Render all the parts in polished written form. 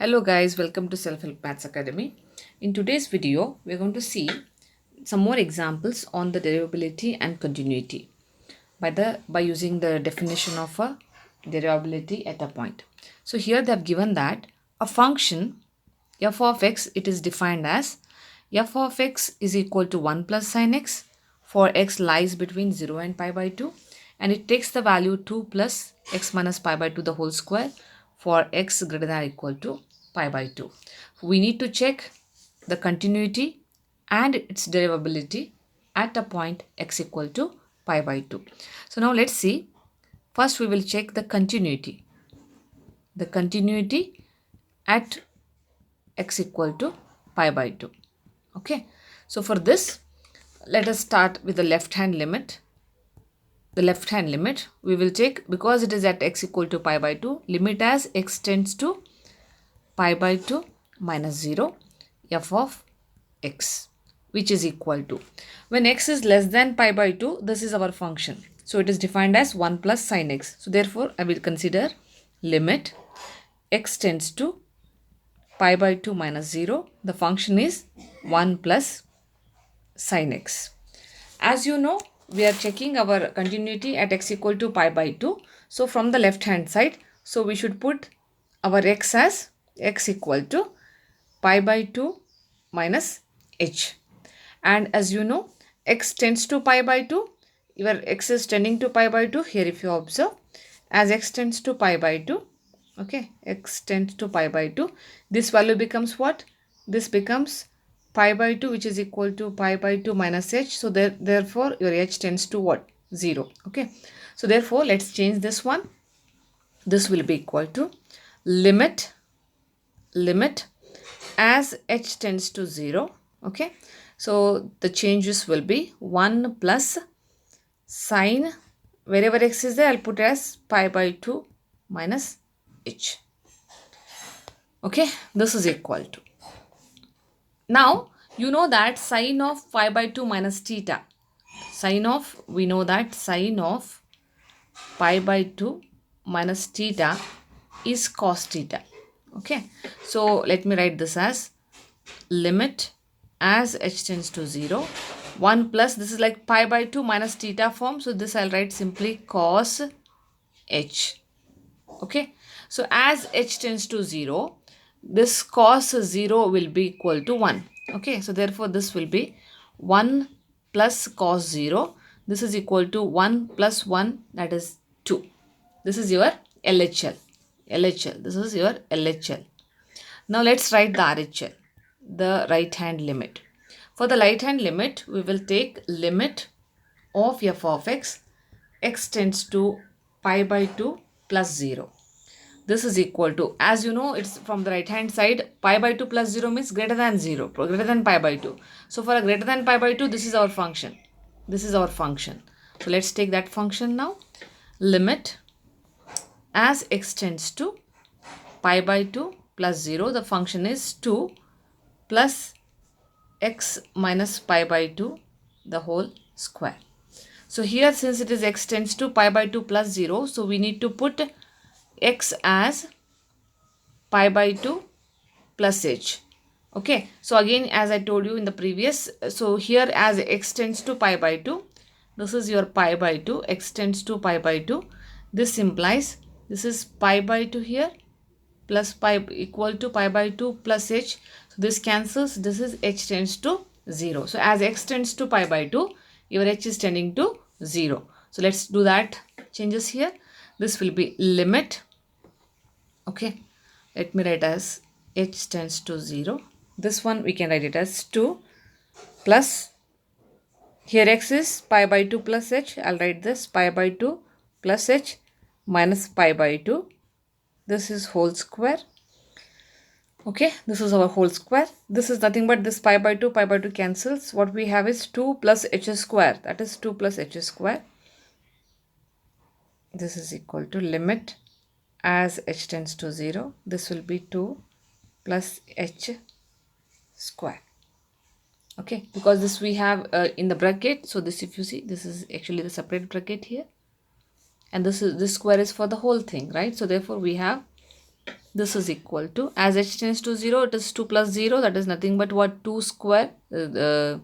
Hello guys, welcome to Self-Help Maths Academy. In today's video, we're going to see some more examples on the derivability and continuity by using the definition of a derivability at a point. So here they have given that a function f of x, it is defined as f of x is equal to 1 plus sin x for x lies between 0 and pi by 2, and it takes the value 2 plus x minus pi by 2 the whole square for x greater than or equal to pi by 2. We need to check the continuity and its derivability at a point x equal to pi by 2. So now let's see. First we will check the continuity. The continuity at x equal to pi by 2. Okay. So for this, let us start with the left hand limit. The left hand limit we will take, because it is at x equal to pi by 2, limit as x tends to pi by 2 minus 0 f of x, which is equal to, when x is less than pi by 2, this is our function. So it is defined as 1 plus sin x. So therefore I will consider limit x tends to pi by 2 minus 0. The function is 1 plus sin x. As you know, we are checking our continuity at x equal to pi by 2. So from the left hand side, so we should put our x as x equal to pi by 2 minus h. And as you know, x tends to pi by 2. Your x is tending to pi by 2. Here if you observe, as x tends to pi by 2, okay, x tends to pi by 2, this value becomes what? This becomes pi by 2, which is equal to pi by 2 minus h. So therefore your h tends to what? 0. Okay. So therefore let's change this one. This will be equal to limit as h tends to 0. Okay. So the changes will be 1 plus sine, wherever x is there, I'll put it as pi by 2 minus h. Okay. This is equal to. Now, you know that sine of pi by 2 minus theta. We know that sine of pi by 2 minus theta is cos theta. Okay. So, let me write this as limit as h tends to 0. 1 plus, this is like pi by 2 minus theta form. So, this I'll write simply cos h. Okay. So, as h tends to 0, this cos 0 will be equal to 1. Okay. So, therefore, this will be 1 plus cos 0. This is equal to 1 plus 1, that is 2. This is your LHL. This is your LHL. Now, let's write the RHL, the right hand limit. For the right hand limit, we will take limit of f of x, x tends to pi by 2 plus 0. This is equal to, as you know, it's from the right hand side, pi by 2 plus 0 means greater than 0, greater than pi by 2. So for a greater than pi by 2, this is our function. This is our function. So let's take that function now. Limit as x tends to pi by 2 plus 0, the function is 2 plus x minus pi by 2 the whole square. So here, since it is x tends to pi by 2 plus 0, so we need to put x as pi by 2 plus h. Okay. So again, as I told you in the previous, so here as x tends to pi by 2, this is your pi by 2, x tends to pi by 2. This implies this is pi by 2 here plus pi equal to pi by 2 plus h. So this cancels. This is h tends to 0. So as x tends to pi by 2, your h is tending to 0. So let's do that changes here. This will be limit. Okay. Let me write as h tends to 0. This one we can write it as 2 plus, here x is pi by 2 plus h. I'll write this pi by 2 plus h minus pi by 2. This is whole square. Okay, this is our whole square. This is nothing but this pi by 2 cancels. What we have is 2 plus h square. That is 2 plus h square. This is equal to limit as h tends to 0. This will be 2 plus h square. Okay, because this we have in the bracket. So this, if you see, this is actually the separate bracket here. And this square is for the whole thing, right? So therefore we have this is equal to, as h tends to 0, it is 2 plus 0, that is nothing but what, 2 square, 2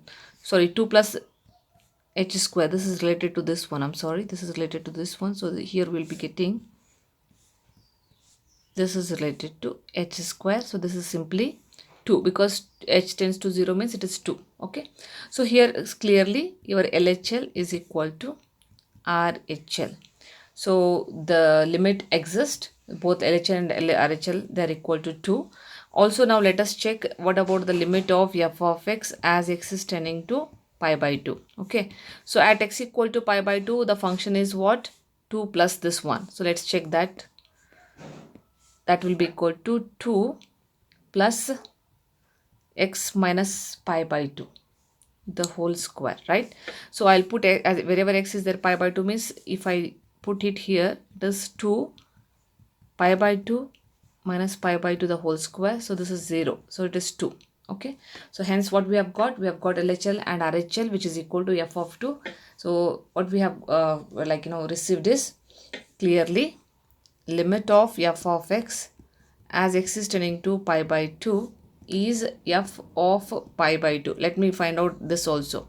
plus h square. This is related to this one, I'm sorry, this is related to this one. So here we'll be getting, this is related to h square. So this is simply 2, because h tends to 0 means it is 2. Okay, so here is clearly your LHL is equal to RHL. So the limit exists, both LHL and RHL, they are equal to 2. Also, now let us check what about the limit of f of x as x is tending to pi by 2. Okay, so at x equal to pi by 2, the function is what? 2 plus this one. So let's check that. That will be equal to 2 plus x minus pi by 2, the whole square, right? So I'll put as wherever x is there, pi by 2 means if I put it here, it is 2 pi by 2 minus pi by 2 the whole square. So this is 0, so it is 2. Okay, so hence what we have got LHL and RHL, which is equal to f of 2. So what we have received is clearly limit of f of x as x is tending to pi by 2 is f of pi by 2. Let me find out this also.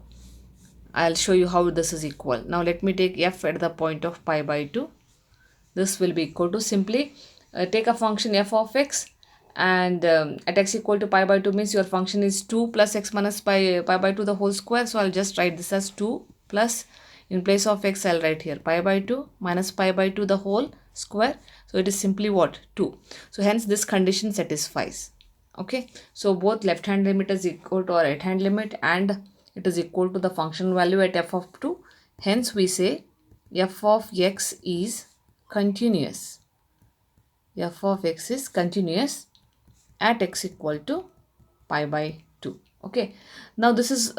I'll show you how this is equal. Now let me take f at the point of pi by 2. This will be equal to, simply take a function f of x, and at x equal to pi by 2 means your function is 2 plus x minus pi by 2 the whole square. So I'll just write this as 2 plus, in place of x I'll write here pi by 2 minus pi by 2 the whole square. So it is simply what? 2. So hence this condition satisfies. Okay, so both left hand limit is equal to our right hand limit, and it is equal to the function value at f of 2. Hence we say f of x is continuous. F of x is continuous at x equal to pi by 2. Okay, now this is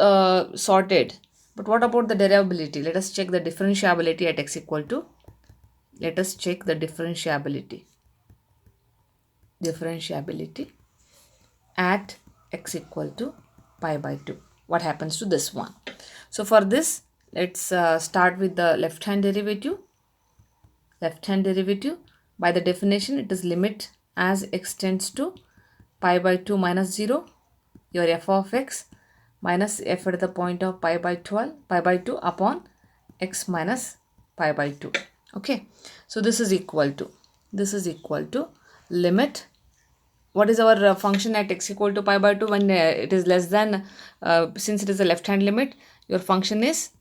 sorted, but what about the derivability? Let us check the differentiability at x equal to, let us check the differentiability at x equal to pi by 2. What happens to this one? So for this, let's start with the left hand derivative. By the definition, it is limit as x tends to pi by 2 minus 0, your f of x minus f at the point of pi by 2 upon x minus pi by 2. Okay, so this is equal to limit. What is our function at x equal to pi by 2 when it is less than, since it is a left hand limit, your function is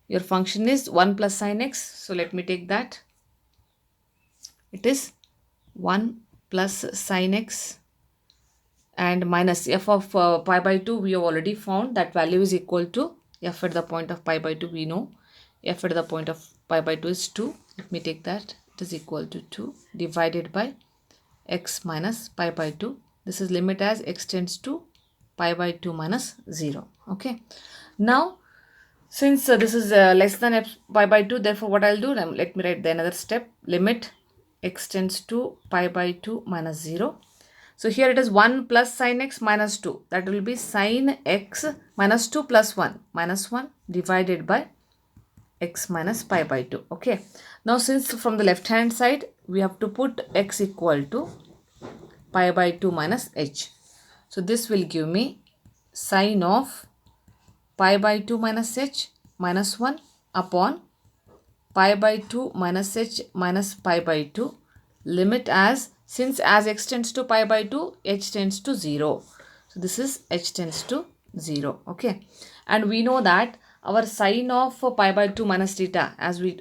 1 plus sine x. So let me take that. It is 1 plus sine x and minus f of pi by 2. We have already found that value is equal to f at the point of pi by 2. We know f at the point of pi by 2 is 2. Let me take that. It is equal to 2 divided by x minus pi by 2. This is limit as x tends to pi by 2 minus 0. Okay, now since this is less than pi by 2, therefore what I'll do, let me write the another step. Limit x tends to pi by 2 minus 0. So here it is 1 plus sine x minus 2. That will be sine x minus 2 plus 1 minus 1 divided by x minus pi by 2. Okay, now since from the left hand side we have to put x equal to pi by 2 minus h. So this will give me sine of pi by 2 minus h minus 1 upon pi by 2 minus h minus pi by 2, limit as, since as x tends to pi by 2, h tends to 0. So this is h tends to 0. Okay, and we know that our sine of pi by 2 minus theta, as we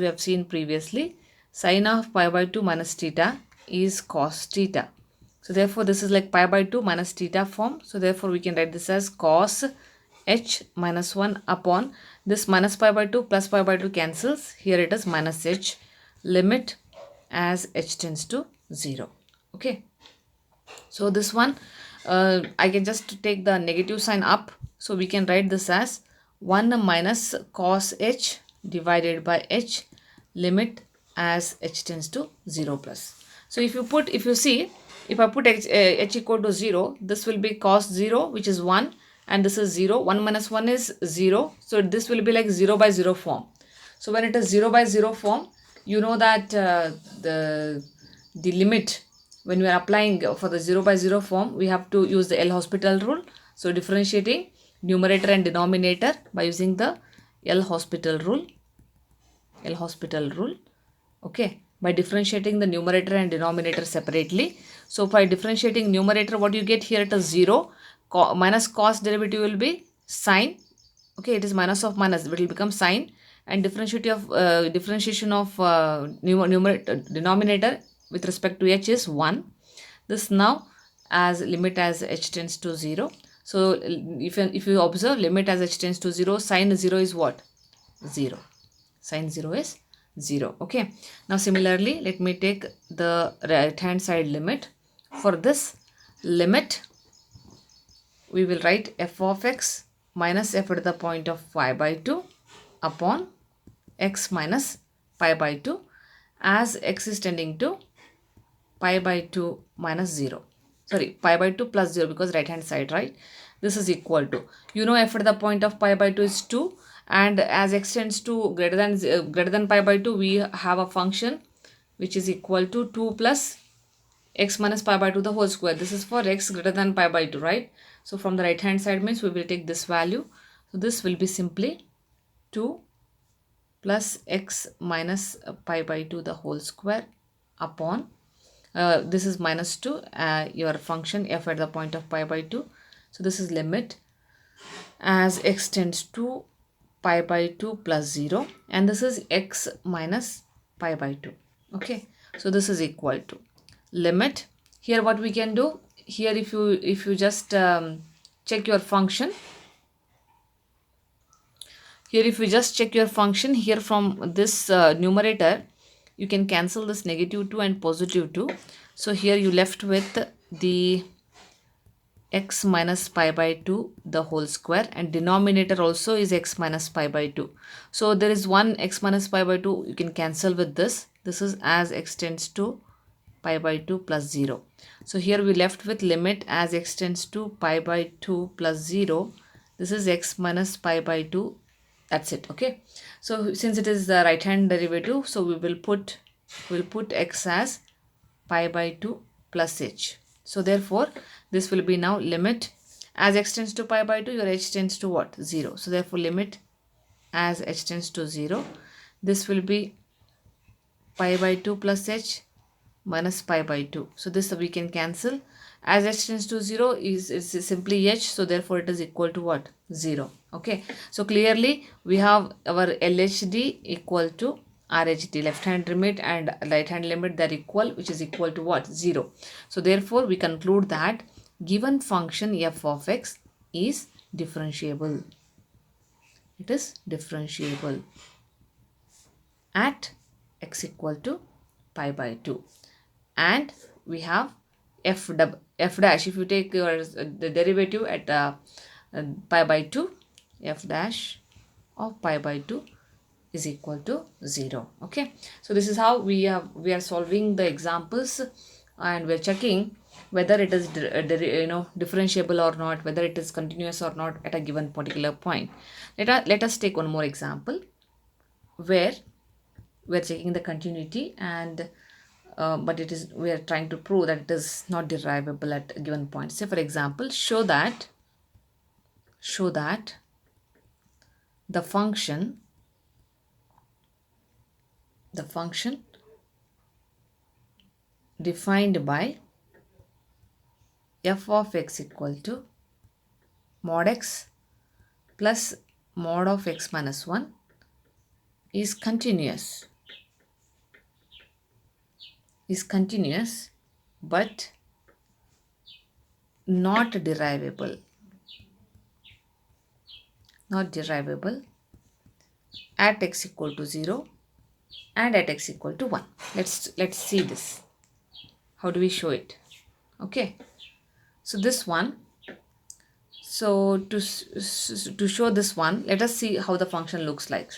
have seen previously, sine of pi by 2 minus theta is cos theta. So therefore this is like pi by 2 minus theta form. So therefore we can write this as cos h minus 1 upon this minus pi by 2 plus pi by 2 cancels. Here it is minus h, limit as h tends to 0. Okay, so this one I can just take the negative sign up. So we can write this as 1 minus cos h divided by h, limit as h tends to 0 plus. So if you see, if I put h equal to 0, this will be cos 0, which is 1, and this is 0. 1 minus 1 is 0. So this will be like 0 by 0 form. So when it is 0 by 0 form, you know that the limit when we are applying for the 0 by 0 form, we have to use the L'Hospital rule. So differentiating numerator and denominator by using the L'Hospital rule. L'Hospital rule. Okay, by differentiating the numerator and denominator separately. So by differentiating numerator, what you get here, it is 0. Minus cos derivative will be sine. Okay, it is minus of minus, it will become sine, and differentiation of numerator denominator with respect to h is 1. This now as limit as h tends to 0. So if you observe limit as h tends to 0, sine 0 is what? 0. Sine 0 is 0. Okay, now similarly, let me take the right hand side limit. For this limit, we will write f of x minus f at the point of pi by 2 upon x minus pi by 2 as x is tending to pi by 2 minus 0. Sorry, pi by 2 plus 0, because right hand side, right? This is equal to, you know, f at the point of pi by 2 is 2, and as x tends to greater than pi by 2, we have a function which is equal to 2 plus x minus pi by 2 the whole square. This is for x greater than pi by 2, right? So from the right hand side means we will take this value. So this will be simply 2 plus x minus pi by 2 the whole square upon this is minus 2, your function f at the point of pi by 2. So this is limit as x tends to pi by 2 plus 0, and this is x minus pi by 2. Okay, so this is equal to limit. Here what we can do, here if you just check your function, here if you just check your function here from this numerator, you can cancel this negative 2 and positive 2. So here you left with the x minus pi by 2 the whole square, and denominator also is x minus pi by 2. So there is one x minus pi by 2, you can cancel with this. This is as x tends to pi by 2 plus 0. So here we left with limit as x tends to pi by 2 plus 0. This is x minus pi by 2. That's it. Okay, so since it is the right hand derivative, so we'll put x as pi by 2 plus h. So therefore this will be now limit as x tends to pi by 2, your h tends to what? 0. So therefore limit as h tends to 0, this will be pi by 2 plus h minus pi by 2. So this we can cancel. As h tends to 0 is simply h, so therefore it is equal to what? 0. Okay, so clearly we have our LHD equal to RHD, left hand limit and right hand limit, they are equal, which is equal to what? 0. So therefore we conclude that given function f of x is differentiable. It is differentiable at x equal to pi by 2, and we have f dash. If you take your the derivative at pi by 2, f dash of pi by 2 is equal to 0. Okay, so this is how we are solving the examples, and we are checking whether it is differentiable or not, whether it is continuous or not at a given particular point. Let us take one more example where we are checking the continuity, and but we are trying to prove that it is not derivable at a given point. Say for example, show that the function defined by f of x equal to mod x plus mod of x minus 1 is continuous but not derivable at x equal to 0 and at x equal to 1. Let's see this. How do we show it? Okay, so this one, so to show this one, let us see how the function looks like.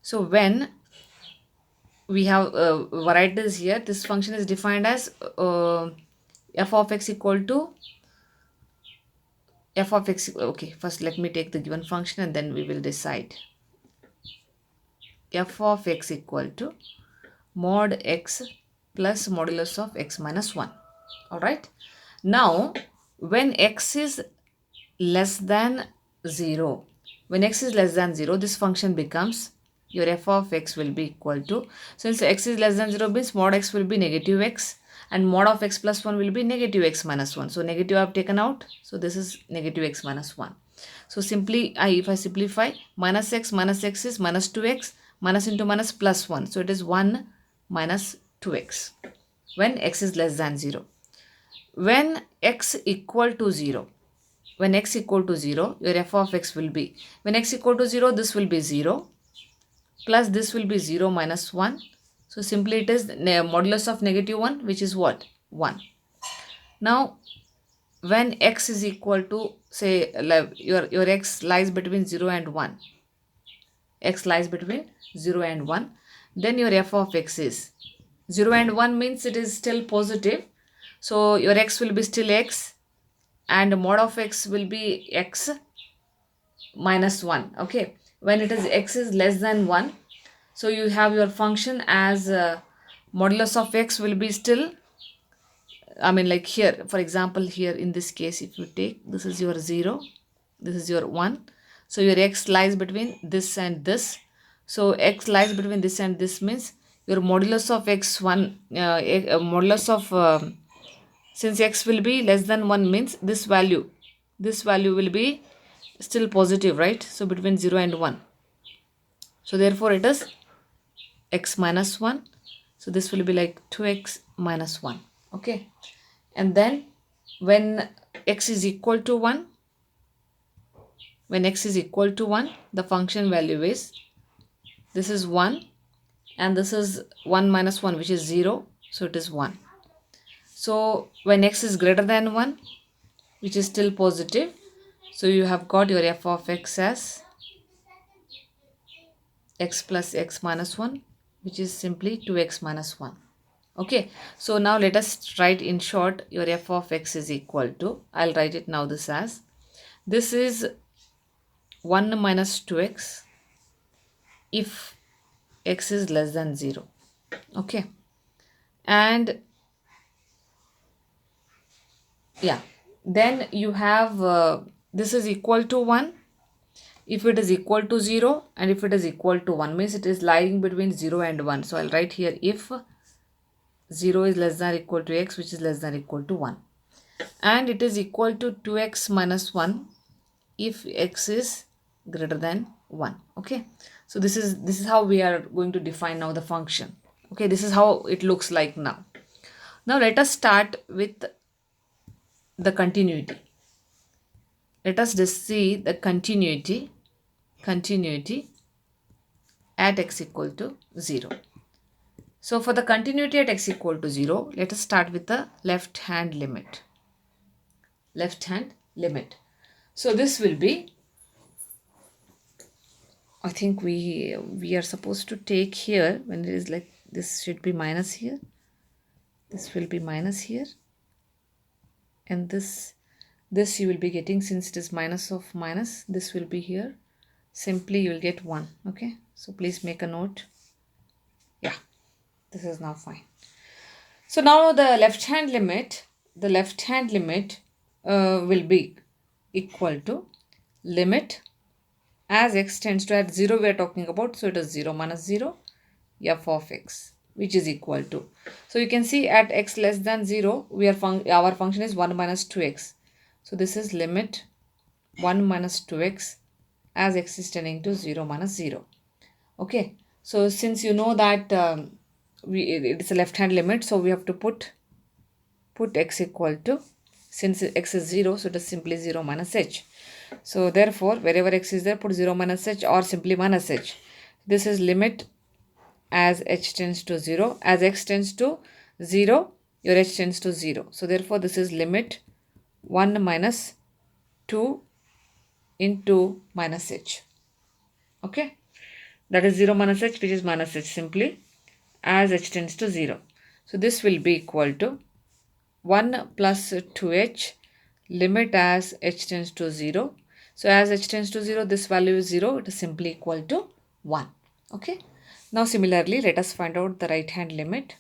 So when we have varieties here, this function is defined as f of x equal to f of x. Okay, first let me take the given function and then we will decide. F of x equal to mod x plus modulus of x minus 1. All right. Now, when x is less than 0, when x is less than 0, this function becomes, your f of x will be equal to, since x is less than 0 means mod x will be negative x, and mod of x plus 1 will be negative x minus 1. So negative I have taken out, so this is negative x minus 1. So simply if I simplify, minus x is minus 2x, minus into minus plus 1, so it is 1 minus 2x when x is less than 0. When x equal to 0, when x equal to 0, your f of x will be, when x equal to 0, this will be 0, plus this will be 0 minus 1. So simply it is modulus of negative 1, which is what? 1. Now, when x is equal to, say, your x lies between 0 and 1, x lies between 0 and 1, then your f of x is 0 and 1 means it is still positive. So your x will be still x, and mod of x will be x minus 1. Okay, when it is x is less than 1, so you have your function as modulus of x will be still, I mean, like here, for example, here in this case, if you take, this is your 0, this is your 1. So your x lies between this and this. So x lies between this and this means your modulus of x1, modulus of, since x will be less than 1 means this value will be still positive, right? So between 0 and 1. So therefore it is x minus 1. So this will be like 2x minus 1. Okay. And then when x is equal to 1, when x is equal to 1, the function value is, this is 1 and this is 1 minus 1, which is 0. So it is 1. So when x is greater than 1, which is still positive, so you have got your f of x as x plus x minus 1, which is simply 2x minus 1. Okay, so now let us write in short, your f of x is equal to, I'll write it now this as, this is 1 minus 2x if x is less than 0. Okay, and yeah, then you have this is equal to 1 if it is equal to 0, and if it is equal to 1 means it is lying between 0 and 1. So I'll write here if 0 is less than or equal to x, which is less than or equal to 1, and it is equal to 2x minus 1 if x is greater than 1. Okay, so this is how we are going to define now the function. Okay, this is how it looks like now. Now let us start with the continuity. Let us just see the continuity at x equal to 0. So for the continuity at x equal to 0, let us start with the left hand limit. Left hand limit. So this will be, I think we are supposed to take here, when it is like this should be minus here, this will be minus here, and this you will be getting, since it is minus of minus, this will be here, simply you will get 1. Okay, so please make a note. Yeah, this is now fine. So now the left hand limit will be equal to limit as x tends to, at 0 we are talking about, so it is 0 minus 0 f of x, which is equal to, so you can see at x less than 0 we are our function is 1 minus 2x. So this is limit 1 minus 2x as x is tending to 0 minus 0. Okay, so since you know that it is a left hand limit, so we have to put x equal to, since x is 0, so it is simply 0 minus h. So therefore wherever x is there, put 0 minus h or simply minus h. This is limit as h tends to 0, as x tends to 0, your h tends to 0. So therefore this is limit 1 minus 2 into minus h. Okay, that is 0 minus h, which is minus h, simply as h tends to 0. So this will be equal to 1 plus 2h limit as h tends to 0. So as h tends to 0, this value is 0, it is simply equal to 1. Okay, now similarly let us find out the right hand limit.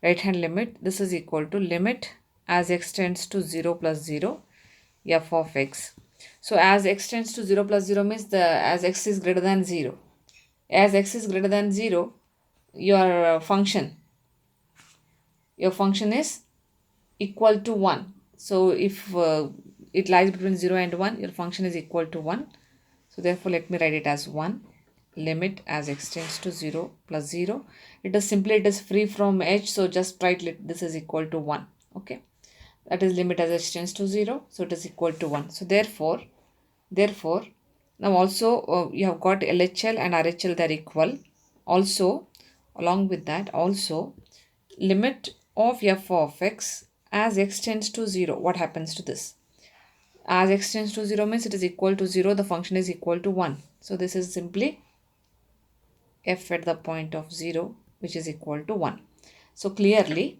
Right hand limit, this is equal to limit as x tends to 0 plus 0 f of x. So as x tends to 0 plus 0 means as x is greater than 0. As x is greater than 0, your function is equal to 1. So if it lies between 0 and 1, your function is equal to 1. So therefore let me write it as 1. Limit as x tends to 0 plus 0. It is free from h, so just write this is equal to 1. Okay, that is limit as h tends to 0, so it is equal to 1. So therefore now also you have got LHL and RHL, they are equal. Also along with that, also limit of f of x as x tends to 0. What happens to this? As x tends to 0 means it is equal to 0, the function is equal to 1. So this is simply f at the point of 0, which is equal to 1. So clearly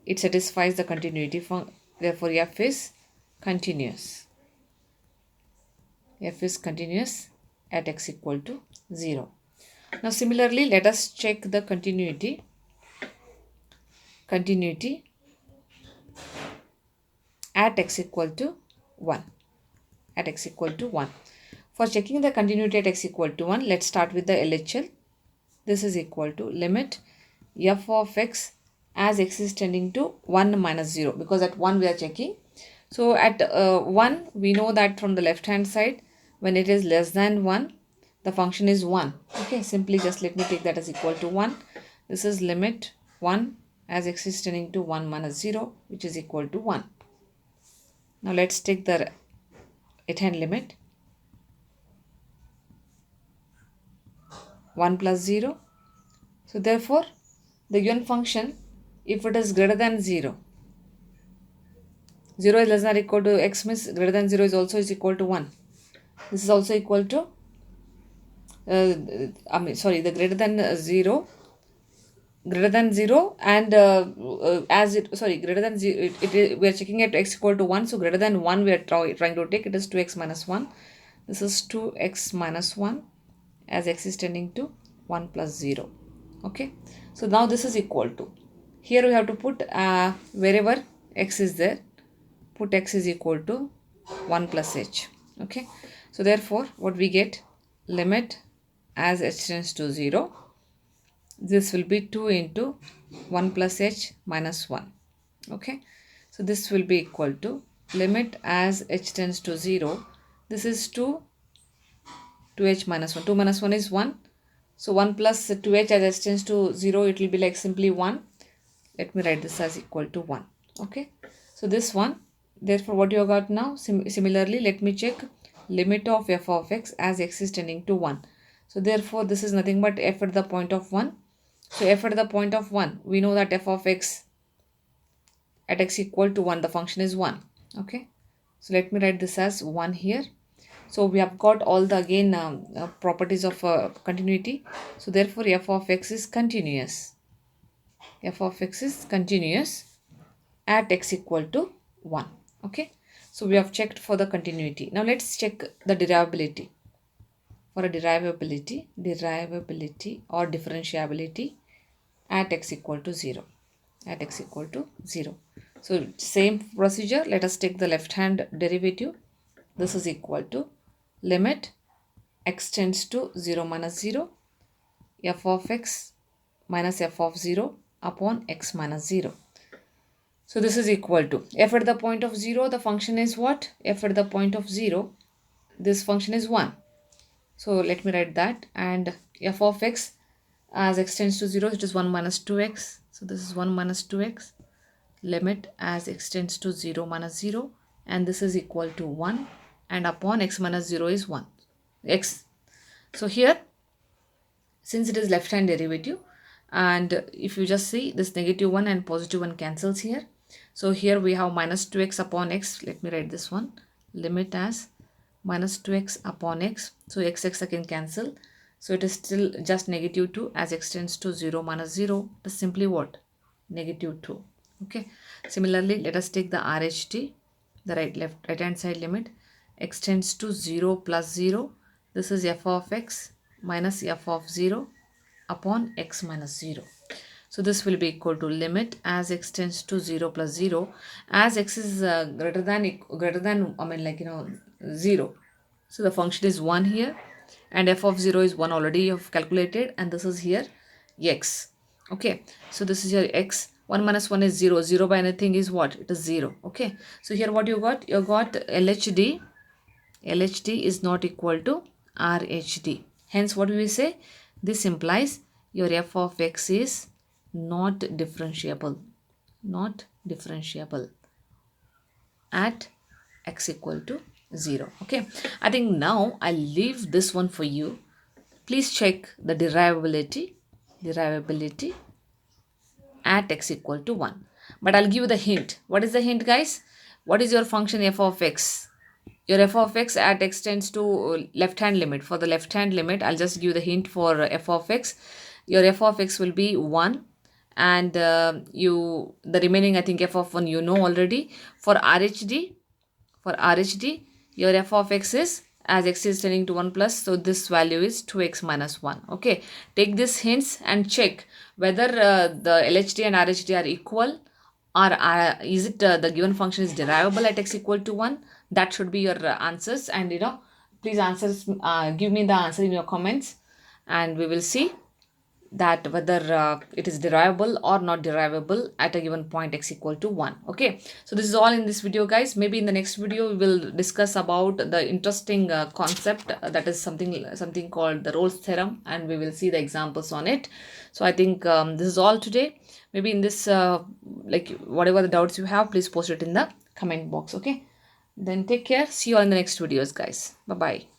it satisfies the continuity function. Therefore f is continuous. F is continuous at x equal to 0. Now similarly, let us check the continuity at x equal to 1. At x equal to 1. For checking the continuity at x equal to 1, let's start with the LHL. This is equal to limit f of x as x is tending to 1 minus 0, because at 1 we are checking. So at 1, we know that from the left hand side, when it is less than 1, the function is 1. Okay, simply just let me take that as equal to 1. This is limit 1 as x is tending to 1 minus 0, which is equal to 1. Now let's take the right hand limit. 1 plus 0. So therefore, the given function, if it is greater than 0, 0 is less than or equal to x means greater than 0 is also is equal to 1. This is also equal to, the greater than 0 and greater than 0, we are checking at x equal to 1. So greater than 1 we are trying to take, it is 2x minus 1. This is 2x minus 1 as x is tending to 1 plus 0. Okay, so now this is equal to, here we have to put wherever x is there, put x is equal to 1 plus h. Okay, so therefore what we get, limit as h tends to 0, this will be 2 into 1 plus h minus 1. Okay, so this will be equal to limit as h tends to 0, this is 2h minus 1. 2 minus 1 is 1. So 1 plus 2h as h tends to 0, it will be like simply 1. Let me write this as equal to 1. Okay, so this one, therefore what you have got now, similarly let me check limit of f of x as x is tending to 1. So therefore this is nothing but f at the point of 1. So f at the point of 1, we know that f of x at x equal to 1, the function is 1. Okay, so let me write this as 1 here. So we have got all the again properties of continuity. So therefore f of x is continuous. F of x is continuous at x equal to 1. Okay, so we have checked for the continuity. Now let's check the derivability. For a derivability or differentiability at x equal to 0. At x equal to 0. So same procedure, let us take the left hand derivative. This is equal to limit x tends to 0 minus 0, f of x minus f of 0 upon x minus 0. So this is equal to, f at the point of 0, the function is what? F at the point of 0, this function is 1. So let me write that, and f of x as x tends to 0, it is 1 minus 2x. So this is 1 minus 2x, limit as x tends to 0 minus 0, and this is equal to 1, and upon x minus 0 is 1 x. So here, since it is left hand derivative, and if you just see this negative 1 and positive 1 cancels here, so here we have minus 2x upon x. Let me write this one, limit as minus 2x upon x. So x again cancel, so it is still just negative 2 as x tends to 0 minus 0, it is simply what? Negative 2. Okay, similarly let us take the RHT, the right hand side limit, x tends to 0 plus 0, this is f of x minus f of 0 upon x minus 0. So this will be equal to limit as x tends to 0 plus 0, as x is greater than, I mean, like, 0. So the function is 1 here, and f of 0 is 1 already you have calculated, and this is here x. Okay, so this is your x. 1 minus 1 is 0. 0 by anything is what? It is 0. Okay, so here what you got? You got LHD. LHD is not equal to RHD. Hence, what we say? This implies your f of x is not differentiable. Not differentiable at x equal to 0. Okay, I think now I'll leave this one for you. Please check the derivability at x equal to 1. But I'll give you the hint. What is the hint, guys? What is your function f of x? Your f of x at x tends to left hand limit. For the left hand limit, I'll just give the hint for f of x. Your f of x will be 1, and the remaining, I think, f of 1 you know already. For RHD, your f of x is, as x is tending to 1 plus, so this value is 2x minus 1. Okay, take these hints and check whether the LHD and RHD are equal, or is it the given function is derivable at x equal to 1. That should be your answers, and please give me the answer in your comments, and we will see that whether it is derivable or not derivable at a given point x equal to 1. Okay, so this is all in this video, guys. Maybe in the next video we will discuss about the interesting concept that is something called the Rolle's theorem, and we will see the examples on it. So I think this is all today. Maybe in this like whatever the doubts you have, please post it in the comment box. Okay, then take care. See you all in the next videos, guys. Bye bye.